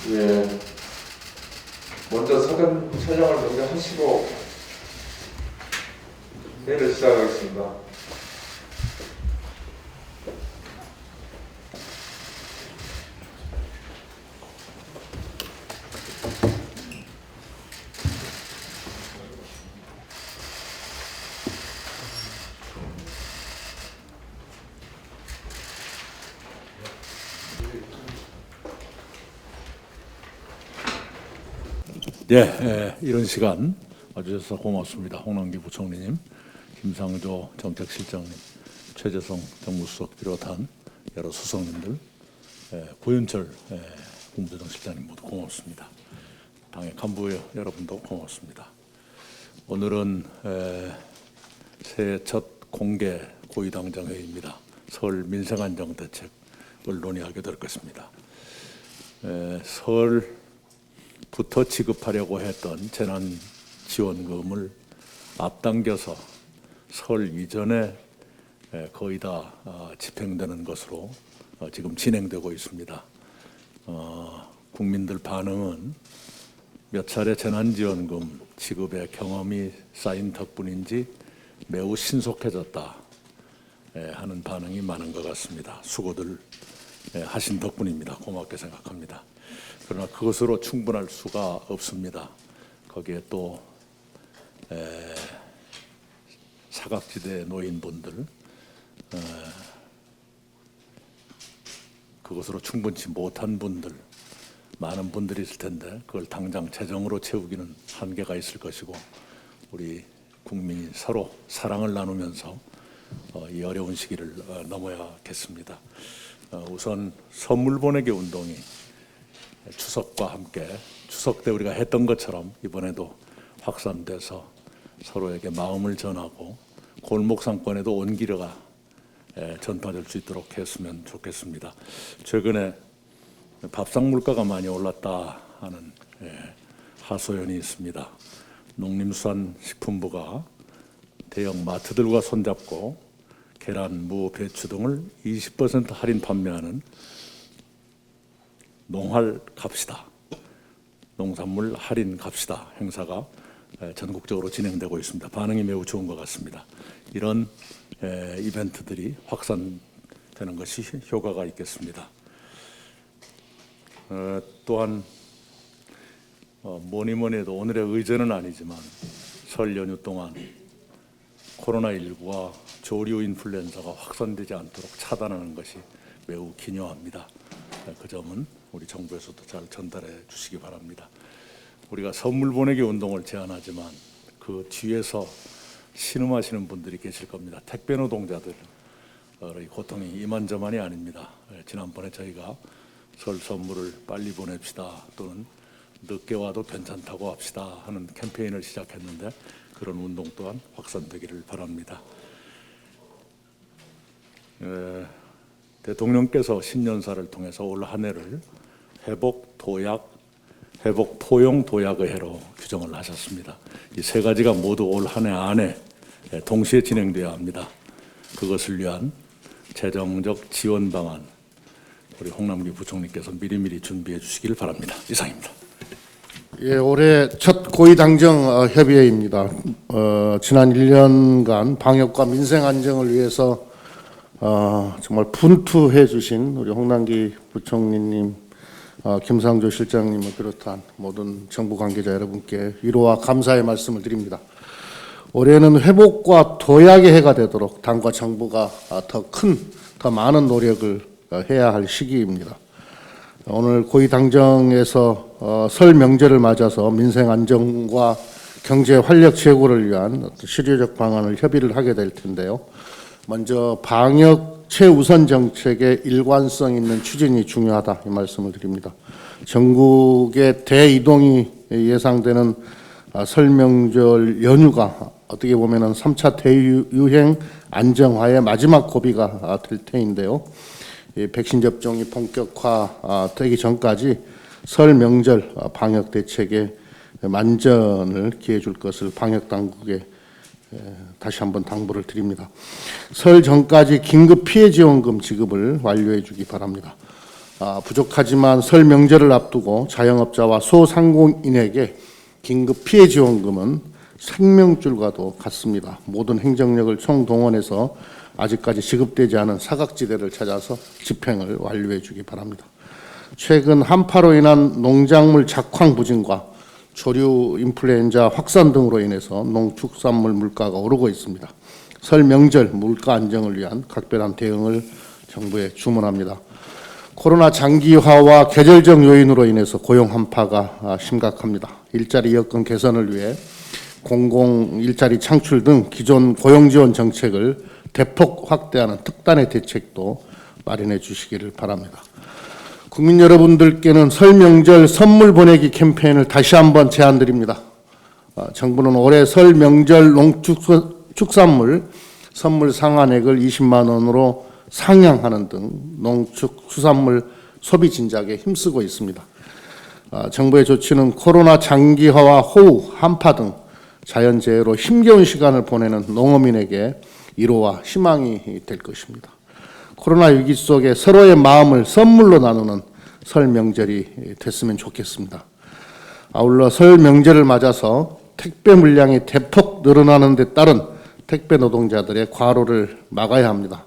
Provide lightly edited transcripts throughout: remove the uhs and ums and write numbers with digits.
예, 먼저 사전 촬영을 먼저 하시고 회의를 시작하겠습니다. 이런 시간 와주셔서 고맙습니다. 홍남기 부총리님, 김상조 정책실장님, 최재성 정무수석 비롯한 여러 수석님들, 고윤철 국무조정실장님 모두 고맙습니다. 당의 간부 여러분도 고맙습니다. 오늘은 새해 첫 공개 고위당정 회의입니다. 설 민생안정대책을 논의하게 될 것입니다. 설부터 지급하려고 했던 재난지원금을 앞당겨서 설 이전에 거의 다 집행되는 것으로 지금 진행되고 있습니다. 국민들 반응은 몇 차례 재난지원금 지급의 경험이 쌓인 덕분인지 매우 신속해졌다 하는 반응이 많은 것 같습니다. 수고들 하신 덕분입니다. 고맙게 생각합니다. 그러나 그것으로 충분할 수가 없습니다. 거기에 또 사각지대에 놓인 분들, 그것으로 충분치 못한 분들, 많은 분들이 있을 텐데 그걸 당장 재정으로 채우기는 한계가 있을 것이고, 우리 국민이 서로 사랑을 나누면서 이 어려운 시기를 넘어야겠습니다. 우선 선물 보내기 운동이 추석과 함께 추석 때 우리가 했던 것처럼 이번에도 확산돼서 서로에게 마음을 전하고 골목 상권에도 온기가 전파될 수 있도록 했으면 좋겠습니다. 최근에 밥상 물가가 많이 올랐다 하는 하소연이 있습니다. 농림수산식품부가 대형 마트들과 손잡고 계란, 무, 배추 등을 20% 할인 판매하는 농할 갑시다, 농산물 할인 갑시다 행사가 전국적으로 진행되고 있습니다. 반응이 매우 좋은 것 같습니다. 이런 이벤트들이 확산되는 것이 효과가 있겠습니다. 또한 뭐니 해도 오늘의 의제는 아니지만 설 연휴 동안 코로나19와 조류 인플루엔자가 확산되지 않도록 차단하는 것이 매우 기묘합니다. 그 점은 우리 정부에서도 잘 전달해 주시기 바랍니다. 우리가 선물 보내기 운동을 제안하지만 그 뒤에서 신음하시는 분들이 계실 겁니다. 택배 노동자들의 고통이 이만저만이 아닙니다. 지난번에 저희가 설 선물을 빨리 보냅시다 또는 늦게 와도 괜찮다고 합시다 하는 캠페인을 시작했는데 그런 운동 또한 확산되기를 바랍니다. 대통령께서 신년사를 통해서 올 한 해를 회복 포용 도약의 해로 규정을 하셨습니다. 이 세 가지가 모두 올 한 해 안에 동시에 진행되어야 합니다. 그것을 위한 재정적 지원 방안 우리 홍남기 부총리께서 미리미리 준비해 주시길 바랍니다. 이상입니다. 예, 올해 첫 고위당정 협의회입니다. 지난 1년간 방역과 민생 안정을 위해서 정말 분투해 주신 우리 홍남기 부총리님, 김상조 실장님을 비롯한 모든 정부 관계자 여러분께 위로와 감사의 말씀을 드립니다. 올해는 회복과 도약의 해가 되도록 당과 정부가 더 많은 노력을 해야 할 시기입니다. 오늘 고위당정에서 설 명절을 맞아서 민생 안정과 경제 활력 제고를 위한 실효적 방안을 협의를 하게 될 텐데요. 먼저 방역 최우선 정책의 일관성 있는 추진이 중요하다 이 말씀을 드립니다. 전국의 대이동이 예상되는 설 명절 연휴가 어떻게 보면은 3차 대유행 안정화의 마지막 고비가 될 테인데요. 백신 접종이 본격화되기 전까지 설 명절 방역 대책에 만전을 기해 줄 것을 방역 당국에 다시 한번 당부를 드립니다. 설 전까지 긴급 피해 지원금 지급을 완료해 주기 바랍니다. 부족하지만 설 명절을 앞두고 자영업자와 소상공인에게 긴급 피해 지원금은 생명줄과도 같습니다. 모든 행정력을 총동원해서 아직까지 지급되지 않은 사각지대를 찾아서 집행을 완료해 주기 바랍니다. 최근 한파로 인한 농작물 작황 부진과 조류 인플루엔자 확산 등으로 인해서 농축산물 물가가 오르고 있습니다. 설 명절 물가 안정을 위한 각별한 대응을 정부에 주문합니다. 코로나 장기화와 계절적 요인으로 인해서 고용 한파가 심각합니다. 일자리 여건 개선을 위해 공공 일자리 창출 등 기존 고용 지원 정책을 대폭 확대하는 특단의 대책도 마련해 주시기를 바랍니다. 국민 여러분들께는 설 명절 선물 보내기 캠페인을 다시 한번 제안드립니다. 정부는 올해 설 명절 농축산물 선물 상한액을 20만 원으로 상향하는 등 농축수산물 소비 진작에 힘쓰고 있습니다. 정부의 조치는 코로나 장기화와 호우, 한파 등 자연재해로 힘겨운 시간을 보내는 농어민에게 위로와 희망이 될 것입니다. 코로나 위기 속에 서로의 마음을 선물로 나누는 설 명절이 됐으면 좋겠습니다. 아울러 설 명절을 맞아서 택배 물량이 대폭 늘어나는 데 따른 택배 노동자들의 과로를 막아야 합니다.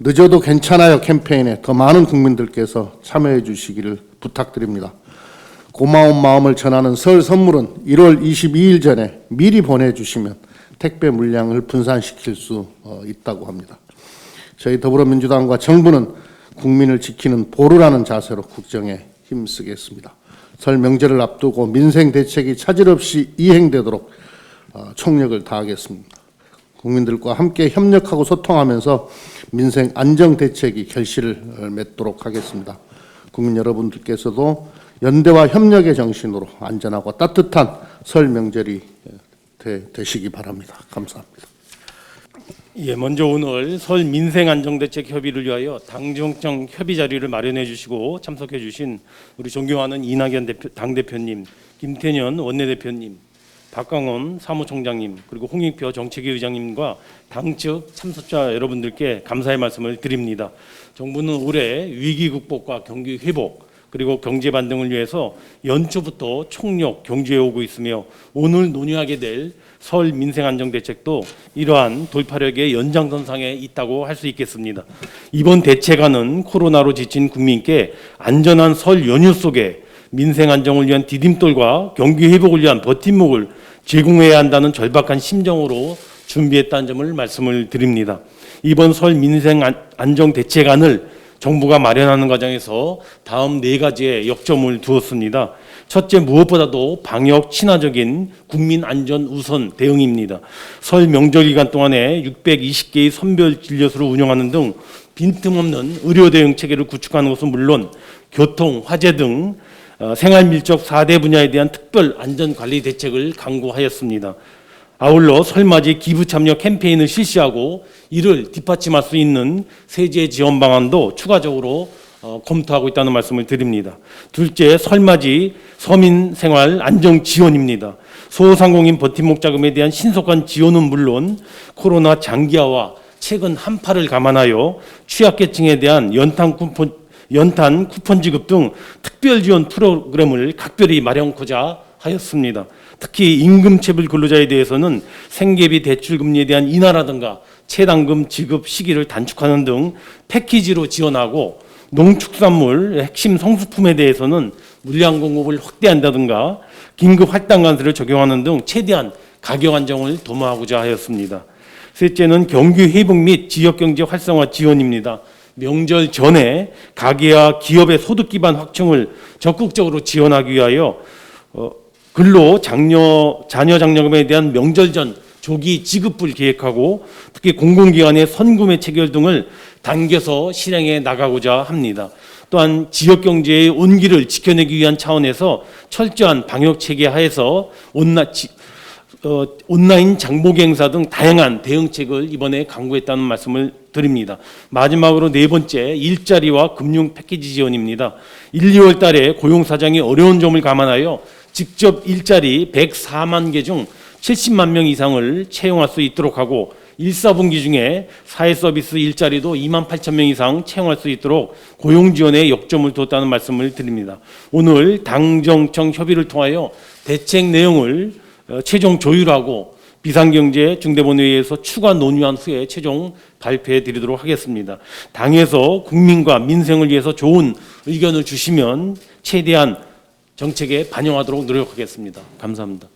늦어도 괜찮아요 캠페인에 더 많은 국민들께서 참여해 주시기를 부탁드립니다. 고마운 마음을 전하는 설 선물은 1월 22일 전에 미리 보내주시면 택배 물량을 분산시킬 수 있다고 합니다. 저희 더불어민주당과 정부는 국민을 지키는 보루라는 자세로 국정에 힘쓰겠습니다. 설 명절을 앞두고 민생 대책이 차질 없이 이행되도록 총력을 다하겠습니다. 국민들과 함께 협력하고 소통하면서 민생 안정 대책이 결실을 맺도록 하겠습니다. 국민 여러분들께서도 연대와 협력의 정신으로 안전하고 따뜻한 설 명절이 되시기 바랍니다. 감사합니다. 예, 먼저 오늘 설 민생안정대책 협의를 위하여 당정청 협의 자리를 마련해 주시고 참석해 주신 우리 존경하는 이낙연 당대표님, 김태년 원내대표님, 박강원 사무총장님, 그리고 홍익표 정책위 의장님과 당측 참석자 여러분들께 감사의 말씀을 드립니다. 정부는 올해 위기 극복과 경기 회복 그리고 경제 반등을 위해서 연초부터 총력 경주해 오고 있으며 오늘 논의하게 될 설 민생안정대책도 이러한 돌파력의 연장선상에 있다고 할 수 있겠습니다. 이번 대책안은 코로나로 지친 국민께 안전한 설 연휴 속에 민생안정을 위한 디딤돌과 경기 회복을 위한 버팀목을 제공해야 한다는 절박한 심정으로 준비했다는 점을 말씀을 드립니다. 이번 설 민생안정대책안을 정부가 마련하는 과정에서 다음 4가지의 역점을 두었습니다. 첫째, 무엇보다도 방역 친화적인 국민 안전 우선 대응입니다. 설 명절 기간 동안에 620개의 선별 진료소를 운영하는 등 빈틈없는 의료 대응 체계를 구축하는 것은 물론 교통, 화재 등 생활 밀접 4대 분야에 대한 특별 안전 관리 대책을 강구하였습니다. 아울러 설맞이 기부 참여 캠페인을 실시하고 이를 뒷받침할 수 있는 세제 지원 방안도 추가적으로 검토하고 있다는 말씀을 드립니다. 둘째, 설맞이 서민 생활 안정 지원입니다. 소상공인 버팀목 자금에 대한 신속한 지원은 물론 코로나 장기화와 최근 한파를 감안하여 취약계층에 대한 연탄 쿠폰 지급 등 특별 지원 프로그램을 각별히 마련하고자 하였습니다. 특히 임금체불 근로자에 대해서는 생계비 대출 금리에 대한 인하라든가 체당금 지급 시기를 단축하는 등 패키지로 지원하고 농축산물 핵심 성수품에 대해서는 물량 공급을 확대한다든가 긴급 할당 관세를 적용하는 등 최대한 가격 안정을 도모하고자 하였습니다. 셋째는 경기 회복 및 지역경제 활성화 지원입니다. 명절 전에 가계와 기업의 소득 기반 확충을 적극적으로 지원하기 위하여 근로 자녀 장려금에 대한 명절 전 조기 지급을 계획하고 특히 공공기관의 선구매 체결 등을 당겨서 실행해 나가고자 합니다. 또한 지역경제의 온기를 지켜내기 위한 차원에서 철저한 방역체계 하에서 온라인 장보기 행사 등 다양한 대응책을 이번에 강구했다는 말씀을 드립니다. 마지막으로 4번째, 일자리와 금융 패키지 지원입니다. 1, 2월 달에 고용 사정이 어려운 점을 감안하여 직접 일자리 104만 개 중 70만 명 이상을 채용할 수 있도록 하고 1, 4분기 중에 사회서비스 일자리도 2만 8천 명 이상 채용할 수 있도록 고용 지원에 역점을 뒀다는 말씀을 드립니다. 오늘 당정청 협의를 통하여 대책 내용을 최종 조율하고 비상경제 중대본회의에서 추가 논의한 후에 최종 발표해 드리도록 하겠습니다. 당에서 국민과 민생을 위해서 좋은 의견을 주시면 최대한 정책에 반영하도록 노력하겠습니다. 감사합니다.